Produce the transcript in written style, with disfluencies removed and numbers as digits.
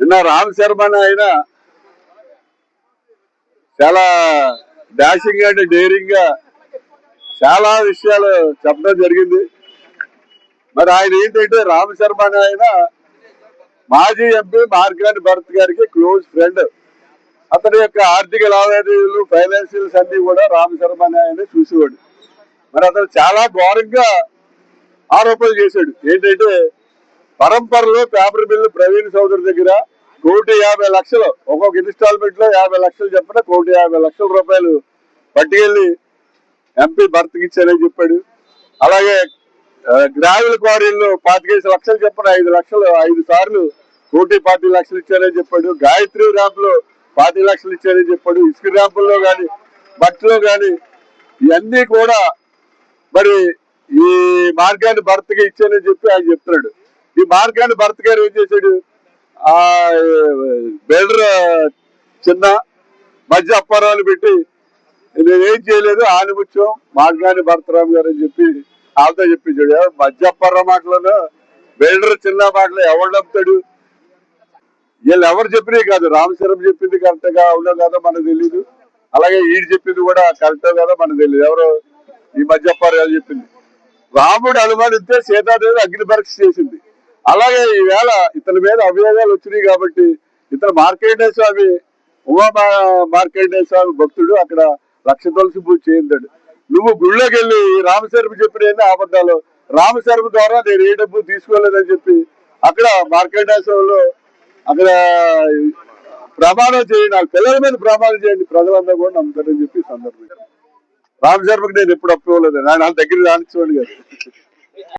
నిన్న రామ్ శర్మ ఆయన చాలా డాషింగ్ అండ్ డేరింగ్ గా చాలా విషయాలు చెప్పడం జరిగింది. మరి ఆయన ఏంటంటే రామ్ శర్మ ఆయన మాజీ ఎంపీ మార్గాని భరత్ గారికి క్లోజ్ ఫ్రెండ్. అతని యొక్క ఆర్థిక లావాదేవీలు ఫైనాన్షియల్స్ అన్ని కూడా రామ్ శర్మ ఆయన చూసేవాడు. మరి అతను చాలా ఘోరంగా ఆరోపణలు చేశాడు. ఏంటంటే పరంపరలో పేపర్ బిల్లు ప్రవీణ్ చౌదరి దగ్గర 1,50,00,000 ఒక్కొక్క ఇన్స్టాల్మెంట్ లో 50 లక్షలు చెప్పిన 1,50,00,000 రూపాయలు పట్టుకెళ్లి ఎంపీ భర్తకి ఇచ్చారని చెప్పాడు. అలాగే గ్రావెల్ క్వారీల్లో 25 లక్షలు చెప్పిన 5 లక్షలు 5 సార్లు 1,40,00,000 ఇచ్చారని చెప్పాడు. గాయత్రి ర్యాంప్ లో 40 లక్షలు ఇచ్చారని చెప్పాడు. ఇసుక ర్యాంపుల్లో గాని బట్టలో గాని ఇవన్నీ కూడా మరి ఈ మార్గాన్ని భర్తకి ఇచ్చారని చెప్పి ఆయన చెప్తున్నాడు. ఈ మార్గాన్ని భర్త గారు ఏం చేశాడు? ఆ బిల్డర్ చిన్న మధ్య అప్పారాలు పెట్టి నేనేం చేయలేదు ఆనిముత్యం మార్గాన్ని భరతరామ్ గారు అని చెప్పి వాళ్ళతో చెప్పించాడు. మధ్య అప్పారా మాటలను బిల్డర్ చిన్న మాటలు ఎవరు నమ్ముతాడు? వీళ్ళు ఎవరు చెప్పినవి కాదు. రామ్ శర్మ చెప్పింది కరెక్ట్ గా అవునో కాదో మనకు తెలీదు. అలాగే ఈడు చెప్పింది కూడా కరెక్టో కాదో మనకు తెలియదు. ఎవరు ఈ మధ్య అప్పారాలు చెప్పింది. రాముడు అనుమానిస్తే సీతాదేవి అగ్ని పరీక్ష చేసింది. అలాగే ఈవేళ ఇతని మీద అభియోగాలు వచ్చినాయి కాబట్టి ఇతను మార్కండేయ స్వామి ఉమా మార్కండేయ స్వామి భక్తుడు. అక్కడ 1,00,000 తులసి పూజ చేయించాడు. నువ్వు గుళ్ళోకి వెళ్ళి రామశర్మ చెప్పిన అబద్ధాలు, రామశర్మ ద్వారా నేను ఏ డబ్బు తీసుకోలేదని చెప్పి అక్కడ మార్కండేయ స్వామిలో అక్కడ ప్రమాణం చేయండి, నాకు పిల్లల మీద ప్రమాణం చేయండి, ప్రజలందరూ కూడా నమ్ముతారని చెప్పి సందర్భం. రామశర్మకి నేను ఎప్పుడు అప్పు ఇవ్వలేదు. ఆయన దగ్గర రానిచ్చేవాడు గారు.